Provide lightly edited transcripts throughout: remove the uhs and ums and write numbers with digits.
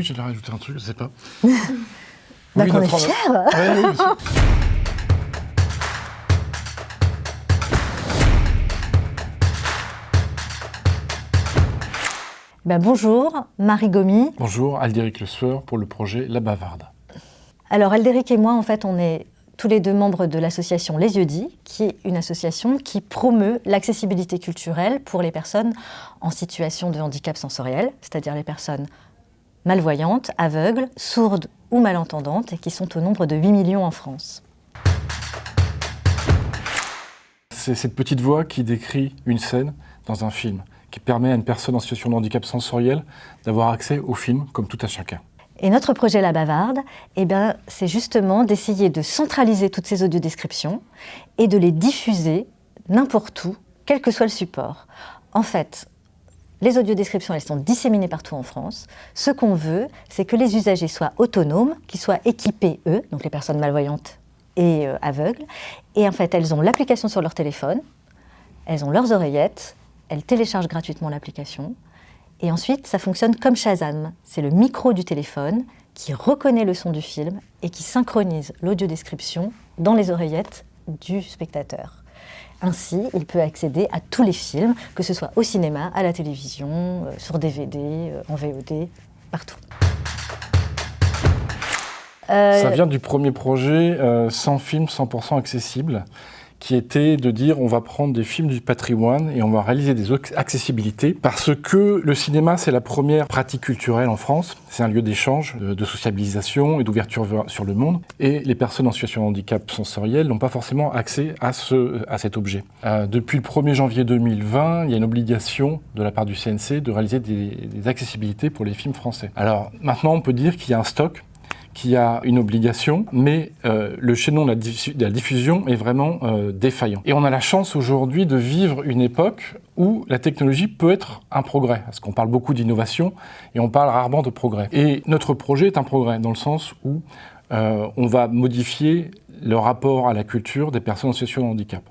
Oui, j'allais rajouter un truc, je sais pas. Bah oui, qu'on est fiers. Ouais, oui, Bonjour, Marie Gomy. Bonjour, Aldéric Le Sueur pour le projet La Bavarde. Alors Aldéric et moi, en fait, on est tous les deux membres de l'association Les Yeux Dits, qui est une association qui promeut l'accessibilité culturelle pour les personnes en situation de handicap sensoriel, c'est-à-dire les personnes malvoyantes, aveugles, sourdes ou malentendantes, et qui sont au nombre de 8 millions en France. C'est cette petite voix qui décrit une scène dans un film, qui permet à une personne en situation de handicap sensoriel d'avoir accès au film comme tout à chacun. Et notre projet La Bavarde, c'est justement d'essayer de centraliser toutes ces audiodescriptions et de les diffuser n'importe où, quel que soit le support. En fait, les audiodescriptions, elles sont disséminées partout en France. Ce qu'on veut, c'est que les usagers soient autonomes, qu'ils soient équipés, eux, donc les personnes malvoyantes et aveugles. Et en fait, elles ont l'application sur leur téléphone, elles ont leurs oreillettes, elles téléchargent gratuitement l'application. Et ensuite, ça fonctionne comme Shazam. C'est le micro du téléphone qui reconnaît le son du film et qui synchronise l'audiodescription dans les oreillettes du spectateur. Ainsi, il peut accéder à tous les films, que ce soit au cinéma, à la télévision, sur DVD, en VOD, partout. Ça vient du premier projet 100 films 100% accessibles, qui était de dire on va prendre des films du patrimoine et on va réaliser des accessibilités parce que le cinéma c'est la première pratique culturelle en France, c'est un lieu d'échange, de sociabilisation et d'ouverture sur le monde et les personnes en situation de handicap sensoriel n'ont pas forcément accès à cet objet. Depuis le 1er janvier 2020, il y a une obligation de la part du CNC de réaliser des accessibilités pour les films français. Alors maintenant on peut dire qu'il y a un stock, qui a une obligation, mais le chaînon de la diffusion est vraiment défaillant. Et on a la chance aujourd'hui de vivre une époque où la technologie peut être un progrès, parce qu'on parle beaucoup d'innovation et on parle rarement de progrès. Et notre projet est un progrès, dans le sens où on va modifier le rapport à la culture des personnes en situation de handicap.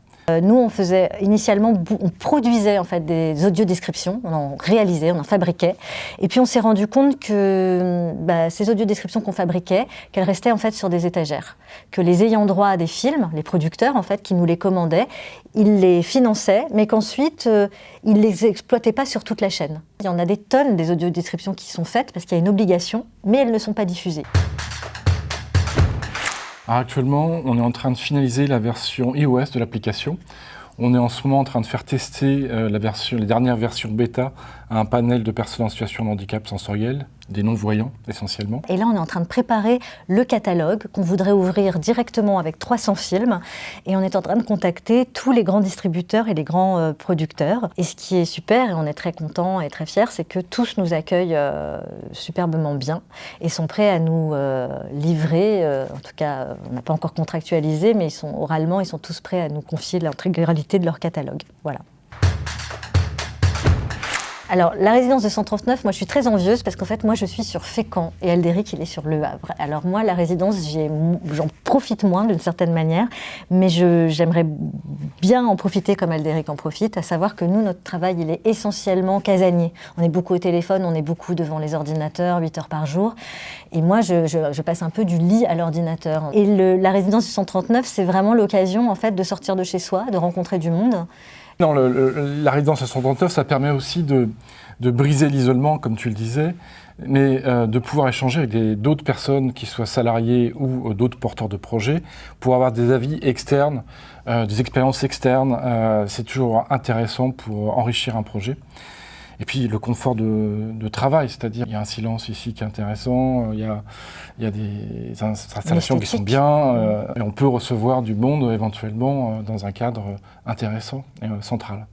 Nous, on produisait en fait des audiodescriptions, on en réalisait, on en fabriquait, et puis on s'est rendu compte que ces audiodescriptions qu'on fabriquait, qu'elles restaient en fait sur des étagères, que les ayants droit à des films, les producteurs en fait, qui nous les commandaient, ils les finançaient, mais qu'ensuite ils les exploitaient pas sur toute la chaîne. Il y en a des tonnes des audiodescriptions qui sont faites parce qu'il y a une obligation, mais elles ne sont pas diffusées. Alors actuellement, on est en train de finaliser la version iOS de l'application. On est en ce moment en train de faire tester les dernières versions bêta à un panel de personnes en situation de handicap sensoriel, des non-voyants essentiellement. Et là, on est en train de préparer le catalogue qu'on voudrait ouvrir directement avec 300 films. Et on est en train de contacter tous les grands distributeurs et les grands producteurs. Et ce qui est super, et on est très contents et très fiers, c'est que tous nous accueillent superbement bien et sont prêts à nous livrer. En tout cas, on n'a pas encore contractualisé, mais oralement, ils sont tous prêts à nous confier l'intégralité de leur catalogue. Voilà. Alors, la résidence de 139, moi je suis très envieuse parce qu'en fait, moi je suis sur Fécamp et Aldéric il est sur Le Havre. Alors moi, la résidence, j'en profite moins d'une certaine manière, mais j'aimerais bien en profiter comme Aldéric en profite, à savoir que nous, notre travail, il est essentiellement casanier. On est beaucoup au téléphone, on est beaucoup devant les ordinateurs, 8 heures par jour. Et moi, je passe un peu du lit à l'ordinateur. Et la résidence du 139, c'est vraiment l'occasion en fait de sortir de chez soi, de rencontrer du monde. Non, la résidence à 139, ça permet aussi de briser l'isolement, comme tu le disais, mais de pouvoir échanger avec d'autres personnes, qui soient salariés ou d'autres porteurs de projets, pour avoir des avis externes, des expériences externes. C'est toujours intéressant pour enrichir un projet. Et puis le confort de travail, c'est-à-dire il y a un silence ici qui est intéressant, il y a des installations qui sont bien, et on peut recevoir du monde éventuellement dans un cadre intéressant et central.